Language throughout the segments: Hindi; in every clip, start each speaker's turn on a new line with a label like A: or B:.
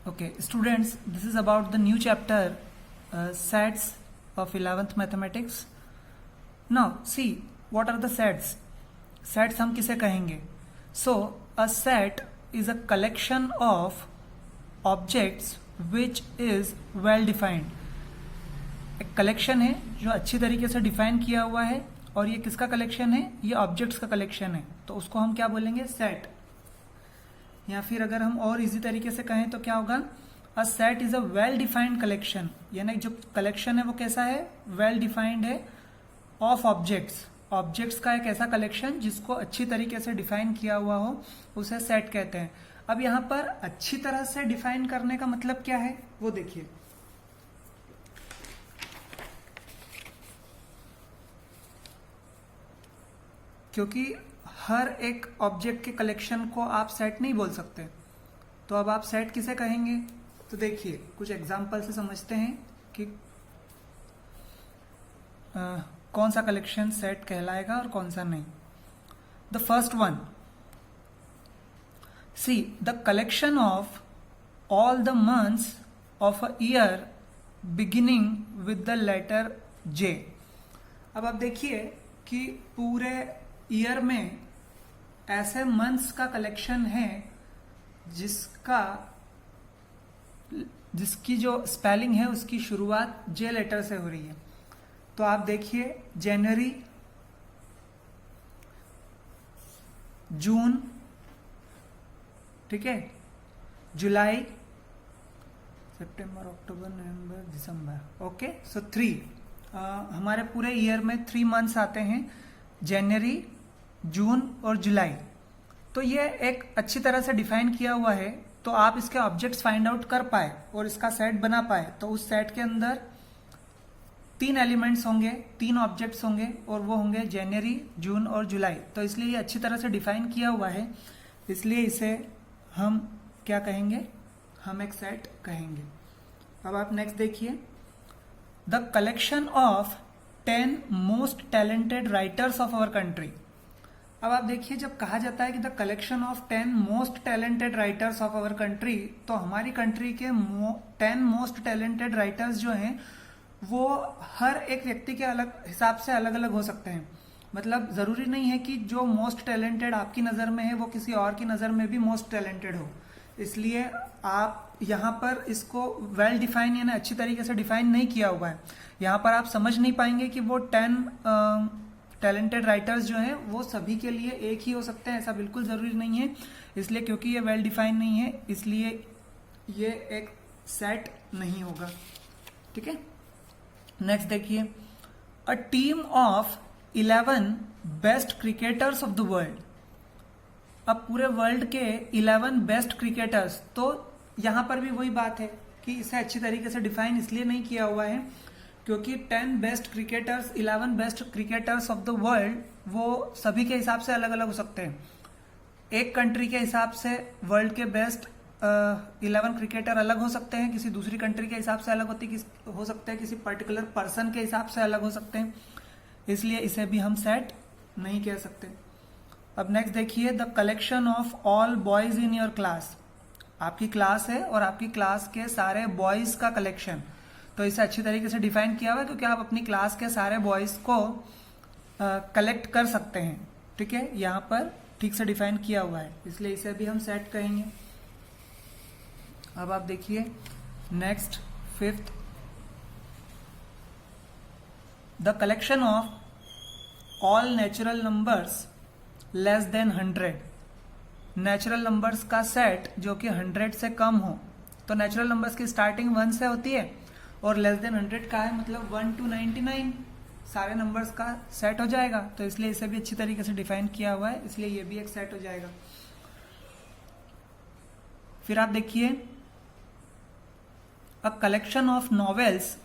A: Okay, students, this is about the new chapter, sets of 11th mathematics. Now, see, what are the sets? Sets हम किसे कहेंगे? So, a set is a collection of objects which is well defined. एक कलेक्शन है जो अच्छी तरीके से डिफाइन किया हुआ है, और ये किसका कलेक्शन है? ये ऑब्जेक्ट्स का कलेक्शन है, तो उसको हम क्या बोलेंगे? सेट। या फिर अगर हम और इजी तरीके से कहें तो क्या होगा? A set is a well defined collection, यानी जो कलेक्शन है वो कैसा है? वेल डिफाइंड है, ऑफ ऑब्जेक्ट्स। ऑब्जेक्ट्स का एक ऐसा कलेक्शन जिसको अच्छी तरीके से डिफाइन किया हुआ हो, उसे सेट कहते हैं। अब यहाँ पर अच्छी तरह से डिफाइन करने का मतलब क्या है वो देखिए। क्योंकि हर एक ऑब्जेक्ट के कलेक्शन को आप सेट नहीं बोल सकते, तो अब आप सेट किसे कहेंगे? तो देखिए कुछ एग्जांपल से समझते हैं कि कौन सा कलेक्शन सेट कहलाएगा और कौन सा नहीं। The first one, see the collection of all the months of a year beginning with the letter J. अब आप देखिए कि पूरे ईयर में ऐसे मंथ्स का कलेक्शन है जिसकी जो स्पेलिंग है उसकी शुरुआत जे लेटर से हो रही है। तो आप देखिए जनवरी, जून, ठीक है, जुलाई, सितंबर, अक्टूबर, नवंबर, दिसंबर। ओके, सो 3 हमारे पूरे ईयर में 3 मंथ्स आते हैं, जनवरी, जून और जुलाई। तो ये एक अच्छी तरह से डिफाइन किया हुआ है, तो आप इसके ऑब्जेक्ट्स फाइंड आउट कर पाए और इसका सेट बना पाए। तो उस सेट के अंदर 3 एलिमेंट्स होंगे, 3 ऑब्जेक्ट्स होंगे, और वो होंगे जनवरी, जून और जुलाई। तो इसलिए ये अच्छी तरह से डिफाइन किया हुआ है, इसलिए इसे हम क्या कहेंगे? हम एक सेट कहेंगे। अब आप नेक्स्ट देखिए, the collection of 10 most talented writers of our country. अब आप देखिए, जब कहा जाता है कि the collection of 10 most talented writers of our country, तो हमारी कंट्री के 10 मोस्ट टैलेंटेड राइटर्स जो हैं वो हर एक व्यक्ति के अलग हिसाब से अलग अलग हो सकते हैं। मतलब जरूरी नहीं है कि जो मोस्ट टैलेंटेड आपकी नज़र में है वो किसी और की नज़र में भी मोस्ट टैलेंटेड हो। इसलिए आप यहाँ पर इसको वेल डिफाइन यानी अच्छी तरीके से डिफाइन नहीं किया हुआ है। यहाँ पर आप समझ नहीं पाएंगे कि वो 10 टैलेंटेड राइटर्स जो हैं वो सभी के लिए एक ही हो सकते हैं, ऐसा बिल्कुल ज़रूरी नहीं है। इसलिए क्योंकि ये वेल डिफाइन नहीं है, इसलिए ये एक सेट नहीं होगा, ठीक है। नेक्स्ट देखिए, a team of 11 best cricketers of the world. अब पूरे वर्ल्ड के 11 बेस्ट क्रिकेटर्स, तो यहां पर भी वही बात है कि इसे अच्छी तरीके से डिफाइन इसलिए नहीं किया हुआ है क्योंकि 10 best cricketers, 11 best cricketers of the world, वो सभी के हिसाब से अलग अलग हो सकते हैं। एक कंट्री के हिसाब से वर्ल्ड के बेस्ट 11 क्रिकेटर अलग हो सकते हैं, किसी दूसरी कंट्री के हिसाब से अलग हो सकते हैं, किसी पर्टिकुलर पर्सन के हिसाब से अलग हो सकते हैं, इसलिए इसे भी हम सेट नहीं कह सकते। अब नेक्स्ट देखिए, the collection of all boys in your class. आपकी क्लास है और आपकी क्लास के सारे बॉयज का कलेक्शन, तो इसे अच्छी तरीके से डिफाइन किया हुआ है क्योंकि आप अपनी क्लास के सारे बॉयज को कलेक्ट कर सकते हैं, ठीक है। यहाँ पर ठीक से डिफाइन किया हुआ है, इसलिए इसे भी हम सेट कहेंगे। अब आप देखिए next 5th, the collection of all natural numbers less than 100। Natural numbers का सेट जो कि 100 से कम हो, तो नेचुरल नंबर्स की स्टार्टिंग 1 से होती है और लेस देन 100 का है, मतलब 1 to 99 सारे नंबर्स का सेट हो जाएगा। तो इसलिए इसे भी अच्छी तरीके से डिफाइन किया हुआ है, इसलिए ये भी एक सेट हो जाएगा। फिर आप देखिए, a collection of novels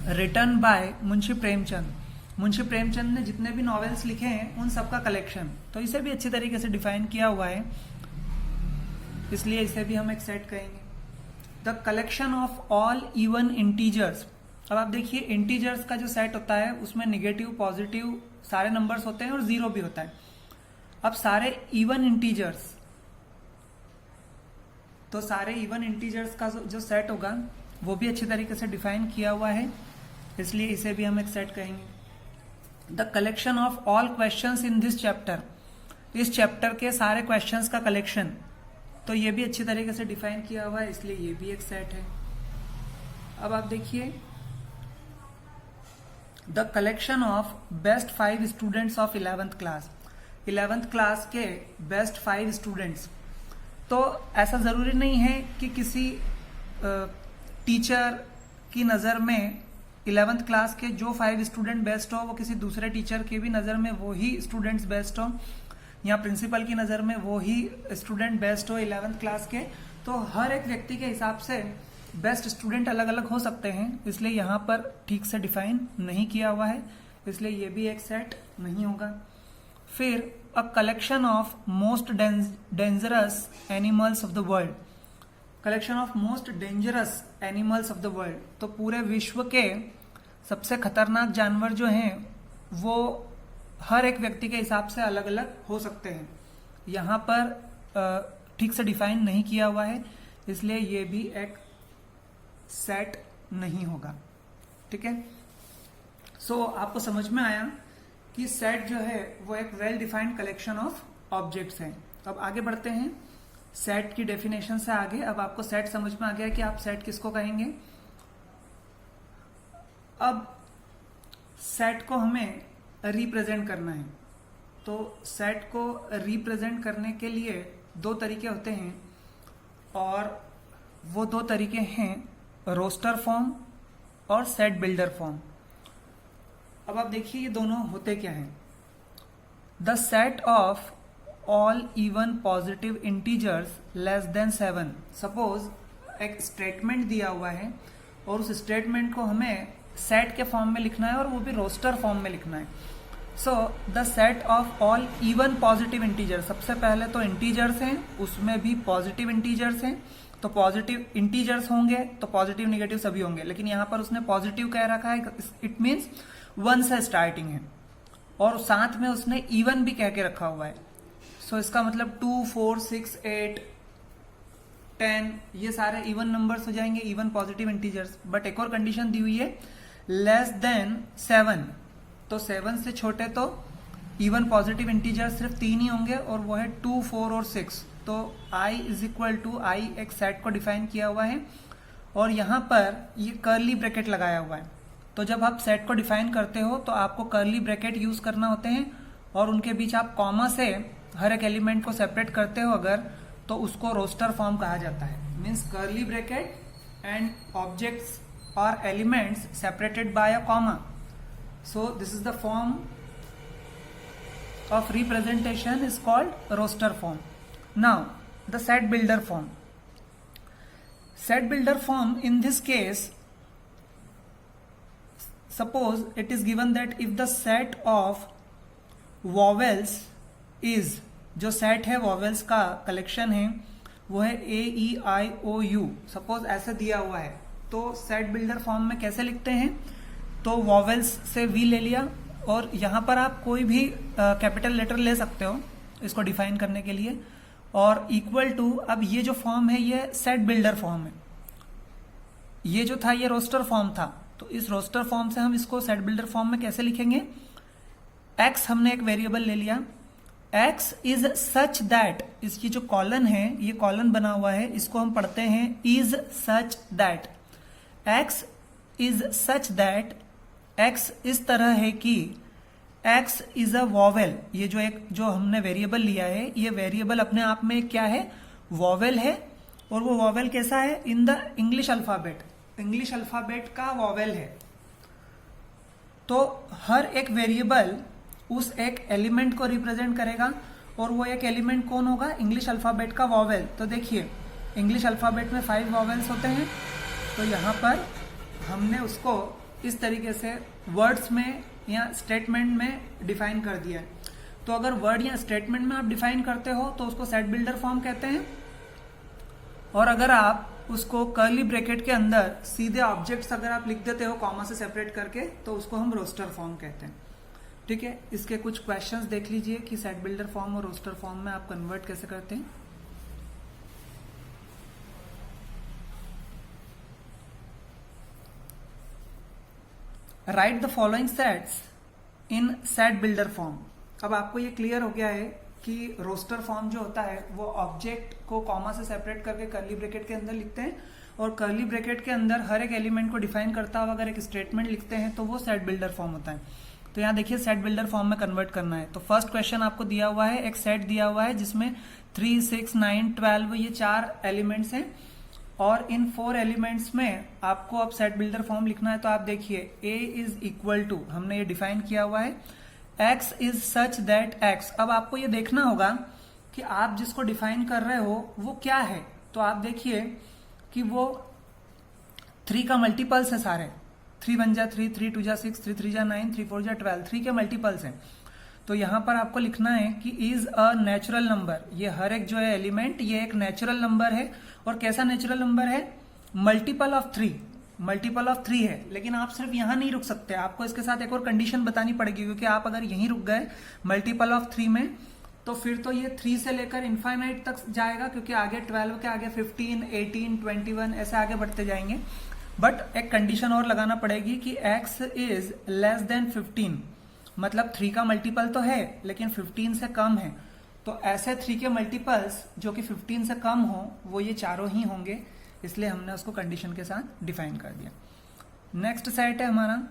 A: written by Munshi Premchand. Munshi Premchand ने जितने भी नॉवेल्स लिखे हैं उन सबका कलेक्शन, तो इसे भी अच्छी तरीके से डिफाइन किया हुआ है, इसलिए इसे भी हम एक सेट कहेंगे। The collection of all even integers. अब आप देखिए, इंटीजर्स का जो सेट होता है उसमें निगेटिव, पॉजिटिव सारे नंबर्स होते हैं और 0 भी होता है। अब सारे इवन इंटीजर्स, तो सारे इवन इंटीजर्स का जो सेट होगा वो भी अच्छी तरीके से डिफाइन किया हुआ है, इसलिए इसे भी हम एक सेट कहेंगे। The collection of all questions in this chapter, इस चैप्टर के सारे क्वेश्चंस का कलेक्शन, तो ये भी अच्छी तरीके से डिफाइन किया हुआ है, इसलिए ये भी एक सेट है। अब आप देखिए, the collection of best 5 students of 11th class, 11th class के बेस्ट 5 स्टूडेंट्स। तो ऐसा जरूरी नहीं है कि किसी टीचर की नज़र में 11th क्लास के जो 5 स्टूडेंट बेस्ट हो वो किसी दूसरे टीचर के भी नज़र में वो ही स्टूडेंट्स बेस्ट हो, या प्रिंसिपल की नज़र में वो ही स्टूडेंट बेस्ट हो 11th क्लास के। तो हर एक व्यक्ति के हिसाब से बेस्ट स्टूडेंट अलग अलग हो सकते हैं, इसलिए यहाँ पर ठीक से डिफाइन नहीं किया हुआ है, इसलिए ये भी एक सेट नहीं होगा। फिर अ collection of most dangerous animals of the world, collection of most dangerous animals of the world, तो पूरे विश्व के सबसे खतरनाक जानवर जो हैं वो हर एक व्यक्ति के हिसाब से अलग अलग हो सकते हैं। यहाँ पर ठीक से डिफाइन नहीं किया हुआ है, इसलिए ये भी एक सेट नहीं होगा। ठीक है, सो आपको समझ में आया कि सेट जो है वो एक well defined collection of objects है। अब आगे बढ़ते हैं सेट की डेफिनेशन से आगे। अब आपको सेट समझ में आ गया कि आप सेट किसको कहेंगे। अब सेट को हमें रिप्रेजेंट करना है, तो सेट को रिप्रेजेंट करने के लिए 2 तरीके होते हैं, और वो 2 तरीके हैं रोस्टर फॉर्म और सेट बिल्डर फॉर्म। अब आप देखिए ये दोनों होते क्या हैं। The set of all even positive integers less than 7, suppose एक स्टेटमेंट दिया हुआ है और उस स्टेटमेंट को हमें सेट के फॉर्म में लिखना है और वो भी रोस्टर फॉर्म में लिखना है। So the set of all even positive integers, सबसे पहले तो इंटीजर्स हैं, उसमें भी पॉजिटिव इंटीजर्स हैं, तो पॉजिटिव इंटीजर्स होंगे तो पॉजिटिव निगेटिव सभी होंगे, लेकिन यहां पर उसने पॉजिटिव कह रखा है, इट मीन्स 1 से स्टार्टिंग है, और साथ में उसने इवन भी कह के रखा हुआ है। सो इसका मतलब 2, 4, 6, 8, 10 ये सारे इवन नंबर्स हो जाएंगे, इवन पॉजिटिव इंटीजर्स। बट एक और कंडीशन दी हुई है, लेस देन 7, तो 7 से छोटे तो इवन पॉजिटिव इंटीजर्स सिर्फ 3 ही होंगे, और वो है 2, 4 और 6। तो i इज इक्वल टू आई एक सेट को डिफाइन किया हुआ है, और यहां पर ये कर्ली ब्रैकेट लगाया हुआ है। तो जब आप सेट को डिफाइन करते हो तो आपको कर्ली ब्रैकेट यूज करना होते हैं, और उनके बीच आप कॉमा से हर एक एलिमेंट को सेपरेट करते हो अगर, तो उसको रोस्टर फॉर्म कहा जाता है। Means curly bracket and objects और elements separated by a comma. So this is the form of representation is called roster form. Now the set builder form. Set builder form in this case, suppose it is given that if the set of vowels is, जो set है vowels का collection है वो है A E I O U, suppose ऐसे दिया हुआ है, तो set builder form में कैसे लिखते हैं, तो vowels से V ले लिया, और यहां पर आप कोई भी कैपिटल लेटर ले सकते हो इसको डिफाइन करने के लिए, और इक्वल टू, अब ये जो फॉर्म है ये सेट बिल्डर फॉर्म है, ये जो था ये रोस्टर फॉर्म था, तो इस रोस्टर फॉर्म से हम इसको सेट बिल्डर फॉर्म में कैसे लिखेंगे। x हमने एक वेरिएबल ले लिया, x इज सच दैट, इसकी जो कॉलन है ये कॉलन बना हुआ है, इसको हम पढ़ते हैं is such that, x is such that, x इस तरह है कि x इज अ वॉवेल, ये जो हमने वेरिएबल लिया है ये वेरिएबल अपने आप में क्या है, वॉवेल है, और वो वॉवेल कैसा है, in the English alphabet, English alphabet का वॉवेल है। तो हर एक वेरिएबल उस एक एलिमेंट को रिप्रेजेंट करेगा, और वो एक एलिमेंट कौन होगा, इंग्लिश अल्फाबेट का वॉवेल। तो देखिए इंग्लिश अल्फाबेट में 5 वॉवेल्स होते हैं, तो यहाँ पर हमने उसको इस तरीके से वर्ड्स में या स्टेटमेंट में डिफाइन कर दिया है। तो अगर वर्ड या स्टेटमेंट में आप डिफाइन करते हो तो उसको सेट बिल्डर फॉर्म कहते हैं, और अगर आप उसको कर्ली ब्रैकेट के अंदर सीधे ऑब्जेक्ट्स अगर आप लिख देते हो कॉमा से सेपरेट करके, तो उसको हम रोस्टर फॉर्म कहते हैं। ठीक है, इसके कुछ क्वेश्चंस देख लीजिए कि सेट बिल्डर फॉर्म और रोस्टर फॉर्म में आप कन्वर्ट कैसे करते हैं। Right the following sets in set builder form. अब आपको ये क्लियर हो गया है कि रोस्टर फॉर्म जो होता है वो ऑब्जेक्ट को कॉमा से सेपरेट करके कर्ली ब्रैकेट के अंदर लिखते हैं, और कर्ली ब्रैकेट के अंदर हर एक एलिमेंट को डिफाइन करता हुआ अगर एक स्टेटमेंट लिखते हैं तो वो सेट बिल्डर फॉर्म होता है। तो यहाँ देखिए सेट बिल्डर फॉर्म में कन्वर्ट करना है। तो फर्स्ट क्वेश्चन आपको दिया हुआ है, एक सेट दिया हुआ है जिसमें 3, 6, 9, 12 ये 4 एलिमेंट्स हैं, और इन 4 एलिमेंट्स में आपको अब सेट बिल्डर फॉर्म लिखना है। तो आप देखिए A इज इक्वल टू, हमने ये डिफाइन किया हुआ है, X is such that X। अब आपको ये देखना होगा कि आप जिसको डिफाइन कर रहे हो वो क्या है। तो आप देखिए कि वो 3 का मल्टीपल्स है सारे, 3 1 जा 3, 3 2 जा 6, 3 3 जा 9, 3 4 जा 12, 3 के मल्टीपल्स हैं। तो यहां पर आपको लिखना है कि इज अ नेचुरल नंबर, ये हर एक जो है एलिमेंट ये एक नेचुरल नंबर है। और कैसा नेचुरल नंबर है? मल्टीपल ऑफ 3, मल्टीपल ऑफ 3 है। लेकिन आप सिर्फ यहां नहीं रुक सकते, आपको इसके साथ एक और कंडीशन बतानी पड़ेगी, क्योंकि आप अगर यहीं रुक गए मल्टीपल ऑफ 3 में तो फिर तो ये 3 से लेकर इनफाइनाइट तक जाएगा, क्योंकि आगे 12 के आगे 15, 18, 21 ऐसे आगे बढ़ते जाएंगे। बट एक कंडीशन और लगाना पड़ेगी कि x इज लेस देन 15, मतलब 3 का मल्टीपल तो है लेकिन 15 से कम है। तो ऐसे 3 के मल्टीपल्स जो कि 15 से कम हो वो ये चारों ही होंगे, इसलिए हमने उसको कंडीशन के साथ डिफाइन कर दिया। नेक्स्ट सेट है हमारा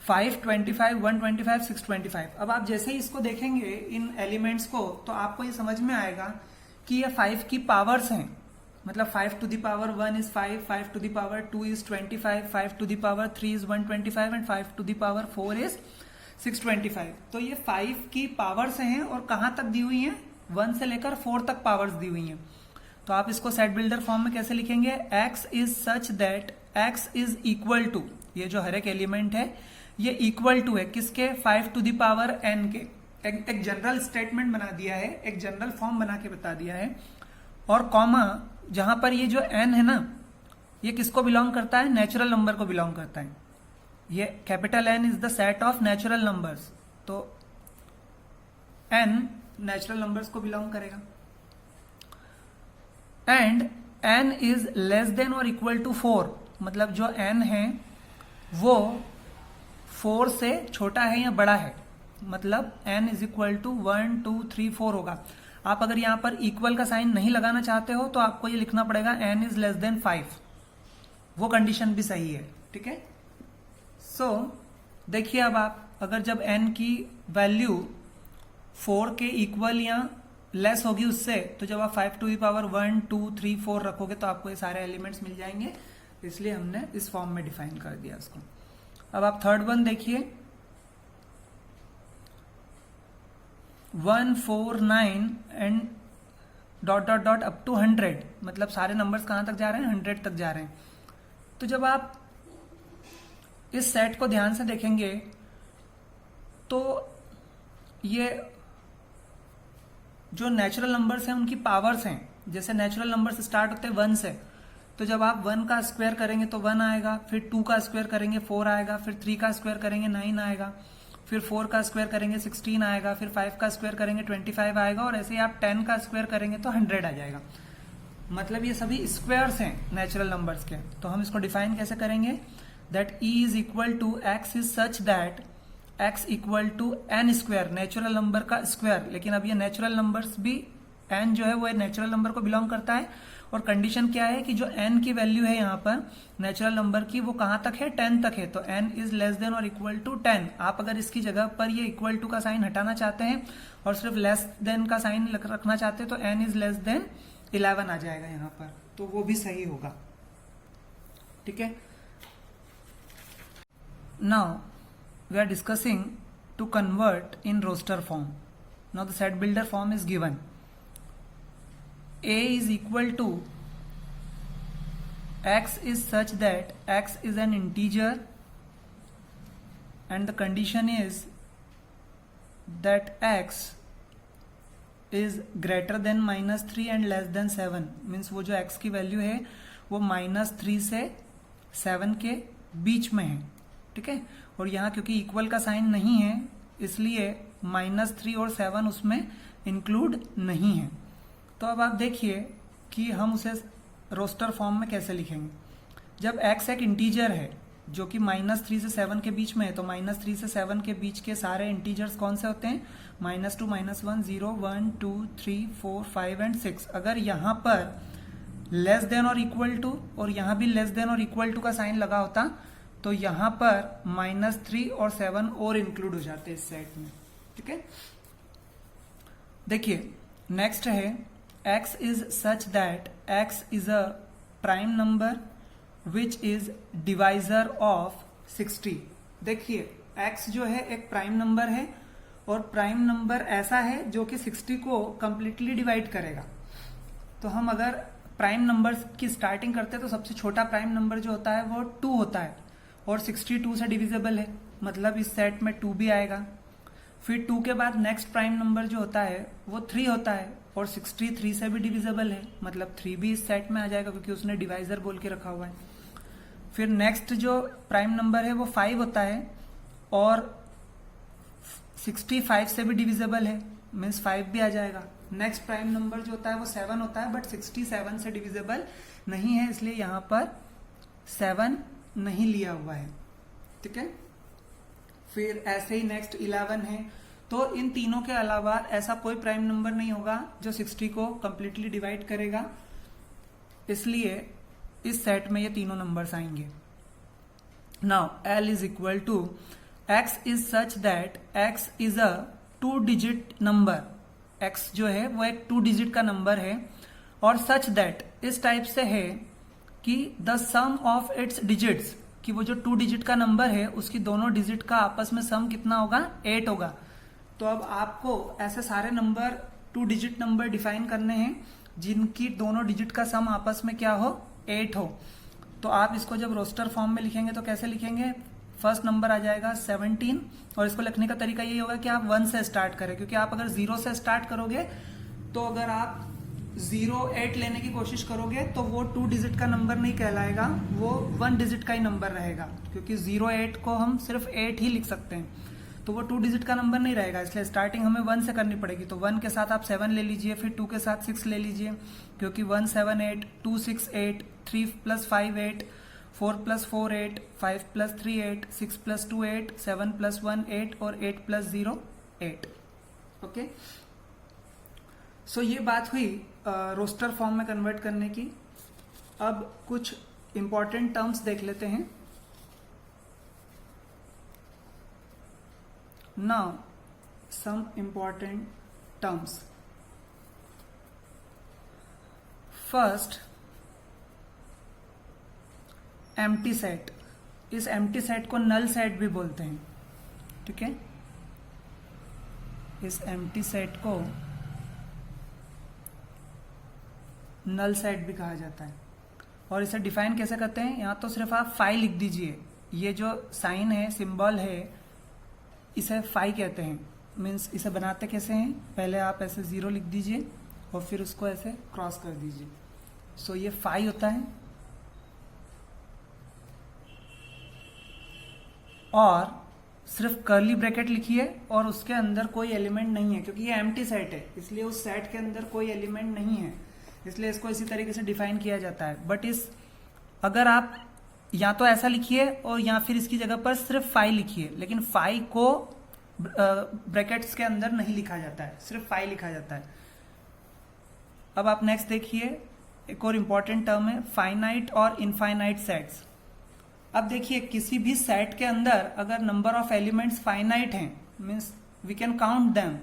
A: 5, 25, 125, 625। अब आप जैसे ही इसको देखेंगे इन एलिमेंट्स को तो आपको ये समझ में आएगा कि ये 5 की पावर्स हैं, मतलब 5 to the power 1 is 5, 5 to the power 2 is 25, 5 to the power 3 is 125 and 5 to the power 4 is 625। तो ये 5 की पावर्स हैं और कहां तक दी हुई हैं? 1 से लेकर 4 तक पावर्स दी हुई हैं। तो आप इसको सेट बिल्डर फॉर्म में कैसे लिखेंगे? x is such that x is equal to, ये जो हर एक एलिमेंट है ये इक्वल टू है किसके? 5 to the power n के। एक जनरल स्टेटमेंट बना दिया है, एक जनरल फॉर्म बना के बता दिया है। और कॉमा जहां पर ये जो n है ना ये किसको बिलोंग करता है? नेचुरल नंबर को बिलोंग करता है। ये capital N is the set of natural numbers, तो n नेचुरल नंबर्स को बिलोंग करेगा। And n is less than और इक्वल टू 4, मतलब जो n है वो 4 से छोटा है या बड़ा है, मतलब n इज इक्वल टू 1 2 3 4 होगा। आप अगर यहां पर इक्वल का साइन नहीं लगाना चाहते हो तो आपको ये लिखना पड़ेगा n इज लेस देन 5, वो कंडीशन भी सही है, ठीक है। सो देखिए अब आप अगर जब n की वैल्यू 4 के इक्वल या लेस होगी उससे, तो जब आप 5 to the power 1 2 3 4 रखोगे तो आपको ये सारे एलिमेंट्स मिल जाएंगे, इसलिए हमने इस फॉर्म में डिफाइन कर दिया इसको। अब आप थर्ड वन देखिए 1 4 9 and dot dot dot up to 100, मतलब सारे नंबर्स कहां तक जा रहे हैं? 100 तक जा रहे हैं। तो जब आप इस सेट को ध्यान से देखेंगे तो ये जो नेचुरल नंबर्स हैं उनकी पावर्स हैं। जैसे नेचुरल नंबर्स स्टार्ट होते हैं 1 से, तो जब आप 1 का स्क्वायर करेंगे तो 1 आएगा, फिर 2 का स्क्वायर करेंगे 4 आएगा, फिर 3 का स्क्वायर करेंगे 9 आएगा, फिर 4 का स्क्वायर करेंगे 16 आएगा, फिर 5 का स्क्वायर करेंगे 25 आएगा, और ऐसे ही आप 10 का स्क्वायर करेंगे तो 100 आ जाएगा। मतलब ये सभी स्क्वायर्स हैं नेचुरल नंबर्स के। तो हम इसको डिफाइन कैसे करेंगे? That e is equal to x is such that x equal to n square, natural number का स्क्वायर। लेकिन अब ये नेचुरल नंबर्स भी n जो है वो नेचुरल नंबर को बिलोंग करता है, और कंडीशन क्या है कि जो n की वैल्यू है यहाँ पर नेचुरल नंबर की वो कहां तक है? 10 तक है। तो n इज लेस देन और इक्वल टू 10। आप अगर इसकी जगह पर ये इक्वल टू का साइन हटाना चाहते हैं और सिर्फ लेस देन का साइन रखना चाहते हैं तो n इज लेस देन 11 आ जाएगा यहाँ पर, तो वो भी सही होगा, ठीक है। Now we are discussing to convert in roster form. Now the set builder form is given. A is equal to x is such that x is an integer and the condition is that x is greater than -3 and less than 7, means वो जो x की वैल्यू है वो -3 से 7 के बीच में है, ठीक है। और यहाँ क्योंकि इक्वल का साइन नहीं है इसलिए -3 और 7 उसमें इंक्लूड नहीं है। तो अब आप देखिए कि हम उसे रोस्टर फॉर्म में कैसे लिखेंगे। जब x एक इंटीजर है, जो कि -3 से 7 के बीच में है, तो -3 से 7 के बीच के सारे इंटीजर्स कौन से होते हैं? -2, -1, 0, 1, 2, 3, 4, 5 एंड 6। अगर यहाँ पर लेस देन और इक्वल टू और यहाँ भी लेस देन और इक्वल टू का साइन लगा होता तो यहाँ पर -3 और 7 और इंक्लूड हो जाते इस सेट में। ठीक है, देखिए नेक्स्ट है x is such that x is a prime number which is divisor of 60। देखिए x जो है एक प्राइम नंबर है और प्राइम नंबर ऐसा है जो कि 60 को कंप्लीटली डिवाइड करेगा। तो हम अगर प्राइम नंबर की स्टार्टिंग करते हैं तो सबसे छोटा प्राइम नंबर जो होता है वो 2 होता है और 62 से डिविजिबल है, मतलब इस सेट में 2 भी आएगा। फिर 2 के बाद नेक्स्ट प्राइम नंबर जो होता है वो 3 होता है और 63 से भी डिविजिबल है, मतलब 3 भी इस सेट में आ जाएगा क्योंकि उसने डिवाइजर बोल के रखा हुआ है। फिर नेक्स्ट जो प्राइम नंबर है वो 5 होता है और 65 से भी डिविजिबल है, मीन्स 5 भी आ जाएगा। नेक्स्ट प्राइम नंबर जो होता है वो 7 होता है बट 67 से डिविजिबल नहीं है, इसलिए यहाँ पर 7 नहीं लिया हुआ है। ठीक है, फिर ऐसे ही नेक्स्ट 11 है। तो इन तीनों के अलावा ऐसा कोई प्राइम नंबर नहीं होगा जो 60 को कंप्लीटली डिवाइड करेगा, इसलिए इस सेट में ये तीनों नंबर्स आएंगे। Now L is equal to x is such that x is a 2 digit number. x जो है वो एक 2 डिजिट का नंबर है और सच दैट इस टाइप से है कि the sum of its digits, कि वो जो 2 डिजिट का नंबर है उसकी दोनों डिजिट का आपस में सम कितना होगा? 8 होगा। तो अब आपको ऐसे सारे नंबर 2 डिजिट नंबर डिफाइन करने हैं जिनकी दोनों डिजिट का सम आपस में क्या हो? 8 हो। तो आप इसको जब रोस्टर फॉर्म में लिखेंगे तो कैसे लिखेंगे? फर्स्ट नंबर आ जाएगा 17 और इसको लिखने का तरीका ये होगा कि आप 1 से स्टार्ट करें, क्योंकि आप अगर 0 से स्टार्ट करोगे तो अगर आप 08 लेने की कोशिश करोगे तो वो 2 डिजिट का नंबर नहीं कहलाएगा, वो 1 डिजिट का ही नंबर रहेगा, क्योंकि 08 को हम सिर्फ 8 ही लिख सकते हैं, तो वो 2 डिजिट का नंबर नहीं रहेगा। इसलिए स्टार्टिंग हमें 1 से करनी पड़ेगी। तो 1 के साथ आप 7 ले लीजिए, फिर 2 के साथ 6 ले लीजिए, क्योंकि 1 7 8, 2 6 8, 3 + 5 8, 4 + 4 8, 5 + 3 8, 6 + 2 8, 7 + 1 8 और 8 + 0 8। ओके, सो ये बात हुई रोस्टर फॉर्म में कन्वर्ट करने की। अब कुछ इंपॉर्टेंट टर्म्स देख लेते हैं। Now, some important terms. First, empty set. इस empty set को null set भी बोलते हैं। ठीक है, इस empty set को null set भी कहा जाता है। और इसे डिफाइन कैसे करते हैं? यहाँ तो सिर्फ आप फाइ लिख दीजिए, ये जो साइन है, सिंबल है, इसे फाइ कहते हैं। मीन्स इसे बनाते कैसे हैं? पहले आप ऐसे 0 लिख दीजिए और फिर उसको ऐसे क्रॉस कर दीजिए। सो ये फाइ होता है। और सिर्फ कर्ली ब्रैकेट लिखिए और उसके अंदर कोई एलिमेंट नहीं है, क्योंकि ये एम्प्टी सेट है, इसलिए उस सेट के अंदर कोई एलिमेंट नहीं है, इसलिए इसको इसी तरीके से डिफाइन किया जाता है। बट अगर आप या तो ऐसा लिखिए और या फिर इसकी जगह पर सिर्फ फाइ लिखिए, लेकिन फाइ को ब्रैकेट्स के अंदर नहीं लिखा जाता है, सिर्फ फाइ लिखा जाता है। अब आप नेक्स्ट देखिए, एक और इंपॉर्टेंट टर्म है फाइनाइट और इनफाइनाइट सेट्स। अब देखिए, किसी भी सेट के अंदर अगर नंबर ऑफ एलिमेंट्स फाइनाइट हैं, means we can count them,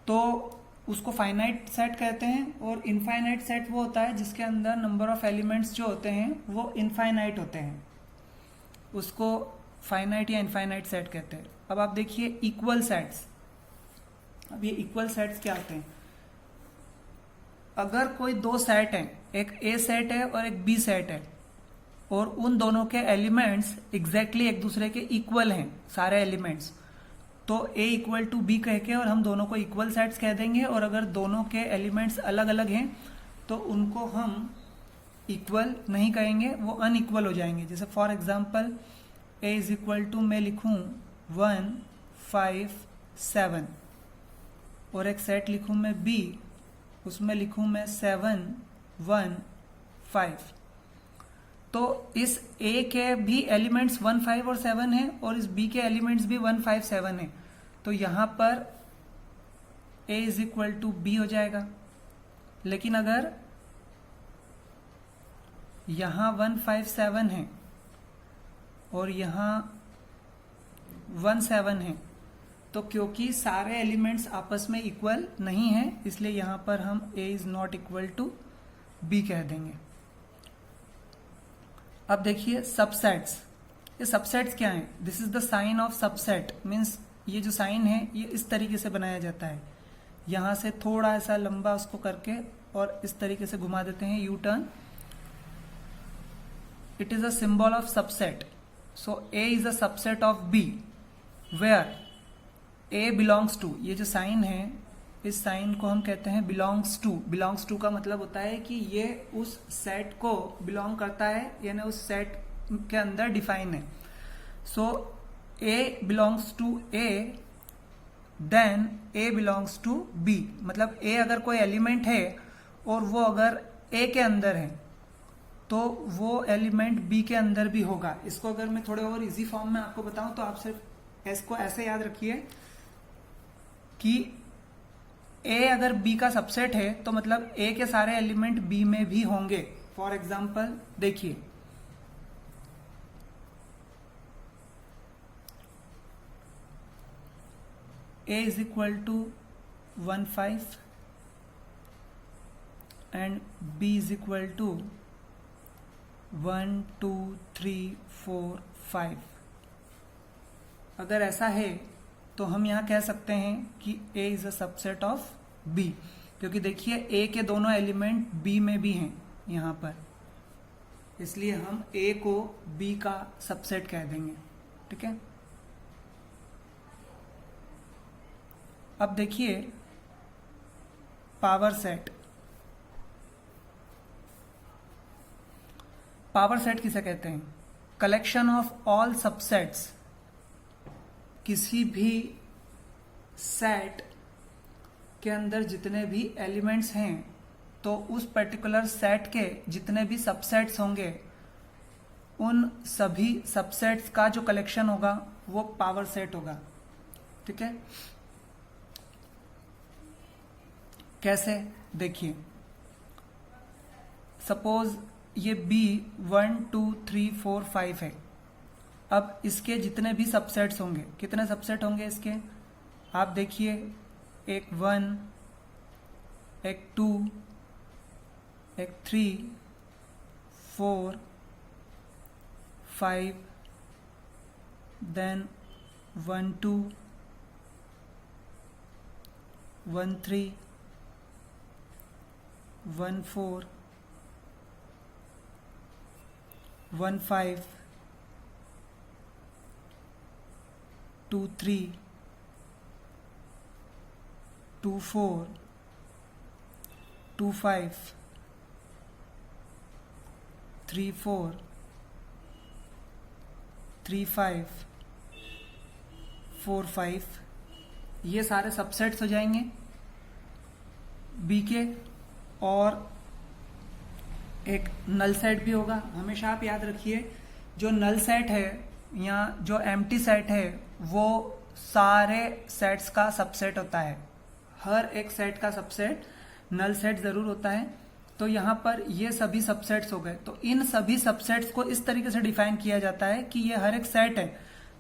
A: तो उसको फाइनाइट सेट कहते हैं। और इनफाइनाइट सेट वो होता है जिसके अंदर नंबर ऑफ एलिमेंट्स जो होते हैं वो इनफाइनाइट होते हैं, उसको फाइनाइट या इनफाइनाइट सेट कहते हैं। अब आप देखिए इक्वल सेट्स। अब ये इक्वल सेट्स क्या होते हैं? अगर कोई 2 सेट हैं, एक ए सेट है और एक बी सेट है, और उन दोनों के एलिमेंट्स एग्जैक्टली एक दूसरे के इक्वल हैं, सारे एलिमेंट्स, तो A = B कह के और हम दोनों को इक्वल सेट्स कह देंगे। और अगर दोनों के एलिमेंट्स अलग अलग हैं तो उनको हम इक्वल नहीं कहेंगे, वो अनइक्वल हो जाएंगे। जैसे फॉर एग्जांपल A = मैं लिखूं 1 5 7 और एक सेट लिखूं मैं B, उसमें लिखूं मैं 7 1 5। तो इस ए के भी एलिमेंट्स 1, 5 और 7 हैं और इस बी के एलिमेंट्स भी 1, 5, 7 हैं। तो यहां पर ए इज इक्वल टू बी हो जाएगा। लेकिन अगर यहां 1, 5, 7 है और यहां 1, 7 है, तो क्योंकि सारे एलिमेंट्स आपस में इक्वल नहीं है, इसलिए यहां पर हम a is not equal to b कह देंगे। अब देखिए सबसेट्स। ये सबसेट्स क्या है? This is the sign of subset. Means ये जो साइन है ये इस तरीके से बनाया जाता है, यहां से थोड़ा ऐसा लंबा उसको करके और इस तरीके से घुमा देते हैं, U turn. It is a symbol of subset. So a is a subset of b where a belongs to, ये जो साइन है इस साइन को हम कहते हैं बिलोंग्स टू। बिलोंग्स टू का मतलब होता है कि ये उस सेट को बिलोंग करता है, यानी उस सेट के अंदर डिफाइन है। So a belongs to a, then a belongs to b। मतलब a अगर कोई एलिमेंट है और वो अगर a के अंदर है तो वो एलिमेंट b के अंदर भी होगा। इसको अगर मैं थोड़े और इजी फॉर्म में आपको बताऊं तो आप सिर्फ इसको ऐसे याद रखिए कि a अगर b का सबसेट है तो मतलब a के सारे एलिमेंट b में भी होंगे। फॉर एग्जाम्पल देखिए, a is equal to 1, 5 and b is equal to 1, 2, 3, 4, 5। अगर ऐसा है तो हम यहां कह सकते हैं कि a is a subset of b, क्योंकि देखिए a के दोनों एलिमेंट b में भी हैं यहां पर, इसलिए हम a को b का सबसेट कह देंगे। ठीक है। अब देखिए पावर सेट। पावर सेट किसे कहते हैं? Collection of all subsets. किसी भी सेट के अंदर जितने भी एलिमेंट्स हैं तो उस पर्टिकुलर सेट के जितने भी सबसेट्स होंगे उन सभी सबसेट्स का जो कलेक्शन होगा वो पावर सेट होगा। ठीक है। कैसे? देखिए, सपोज ये b 1, 2, 3, 4, 5 है। अब इसके जितने भी सबसेट्स होंगे, कितने सबसेट होंगे इसके? आप देखिए, एक 1, एक 2, एक 3, 4, 5, देन 1, 2, 1, 3, 1, 4, 1, 5, 2, 3, 2, 4, 2, 5, 3, 4, 3, 5, 4, 5। ये सारे सबसेट्स हो जाएंगे बी के। और एक नल सेट भी होगा। हमेशा आप याद रखिए, जो नल सेट है या जो एम्प्टी सेट है वो सारे सेट्स का सबसेट होता है। हर एक सेट का सबसेट नल सेट जरूर होता है। तो यहाँ पर ये सभी सबसेट्स हो गए। तो इन सभी सबसेट्स को इस तरीके से डिफाइन किया जाता है कि ये हर एक सेट है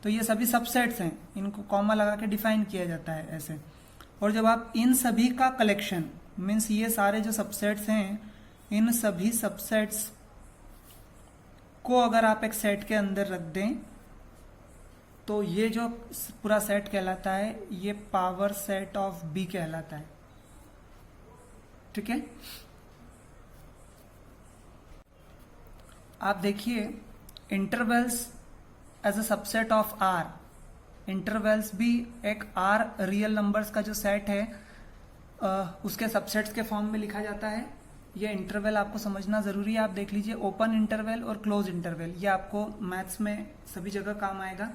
A: तो ये सभी सबसेट्स हैं, इनको कॉमा लगा के डिफाइन किया जाता है ऐसे। और जब आप इन सभी का कलेक्शन, मीन्स ये सारे जो सबसेट्स हैं, इन सभी सबसेट्स को अगर आप एक सेट के अंदर रख दें तो ये जो पूरा सेट कहलाता है ये पावर सेट ऑफ बी कहलाता है। ठीक है। आप देखिए, intervals as a subset of R. Intervals भी एक आर रियल नंबर्स का जो सेट है उसके सबसेट्स के फॉर्म में लिखा जाता है। ये इंटरवल आपको समझना जरूरी है। आप देख लीजिए, ओपन इंटरवल और क्लोज इंटरवल, ये आपको मैथ्स में सभी जगह काम आएगा,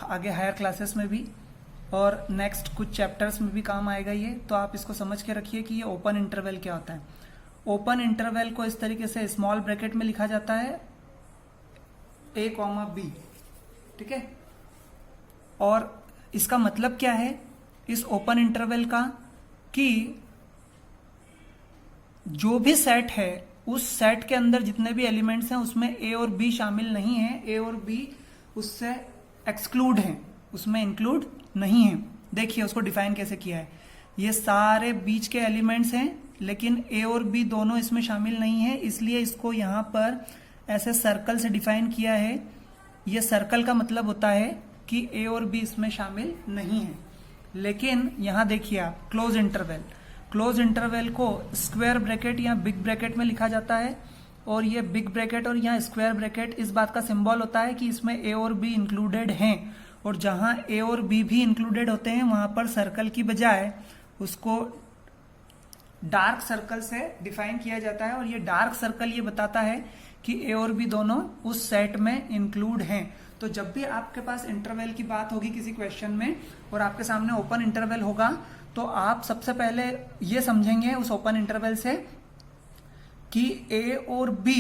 A: आगे हायर क्लासेस में भी और नेक्स्ट कुछ चैप्टर्स में भी काम आएगा ये। तो आप इसको समझ के रखिए कि ये ओपन इंटरवल क्या होता है। ओपन इंटरवल को इस तरीके से स्मॉल ब्रैकेट में लिखा जाता है a, b, ठीक है। और इसका मतलब क्या है इस ओपन इंटरवल का, कि जो भी सेट है उस सेट के अंदर जितने भी एलिमेंट्स हैं उसमें a और b शामिल नहीं है, a और b उससे एक्सक्लूड हैं, उसमें इंक्लूड नहीं है। देखिए उसको डिफाइन कैसे किया है, ये सारे बीच के एलिमेंट्स हैं लेकिन a और b दोनों इसमें शामिल नहीं है, इसलिए इसको यहां पर ऐसे सर्कल से डिफाइन किया है। ये सर्कल का मतलब होता है कि a और b इसमें शामिल नहीं है। लेकिन यहां देखिए आप क्लोज इंटरवल को स्क्वायर ब्रैकेट या बिग ब्रैकेट में लिखा जाता है, और ये बिग ब्रैकेट और यहाँ स्क्वायर ब्रैकेट इस बात का सिंबल होता है कि इसमें a और b इंक्लूडेड हैं, और जहां a और b भी इंक्लूडेड होते हैं वहां पर सर्कल की बजाय उसको डार्क सर्कल से डिफाइन किया जाता है, और ये डार्क सर्कल ये बताता है कि a और b दोनों उस सेट में इंक्लूड हैं। तो जब भी आपके पास इंटरवल की बात होगी किसी क्वेश्चन में और आपके सामने ओपन इंटरवल होगा, तो आप सबसे पहले ये समझेंगे उस ओपन इंटरवल से कि a और b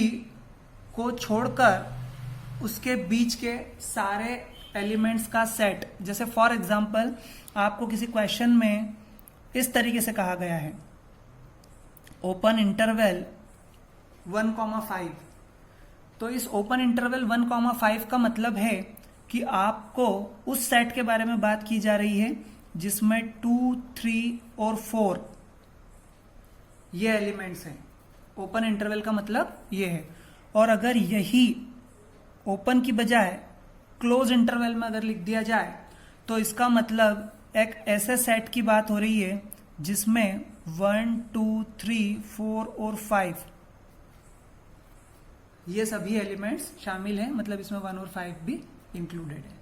A: को छोड़कर उसके बीच के सारे एलिमेंट्स का सेट, जैसे फॉर एग्जांपल आपको किसी क्वेश्चन में इस तरीके से कहा गया है ओपन इंटरवल 1,5, तो इस ओपन इंटरवल 1,5 का मतलब है कि आपको उस सेट के बारे में बात की जा रही है जिसमें 2, 3 और 4 ये एलिमेंट्स हैं। ओपन इंटरवल का मतलब ये है। और अगर यही ओपन की बजाय क्लोज इंटरवल में अगर लिख दिया जाए तो इसका मतलब एक ऐसे सेट की बात हो रही है जिसमें 1, 2, 3, 4 और 5 ये सभी एलिमेंट्स शामिल हैं, मतलब इसमें 1 और 5 भी इंक्लूडेड है।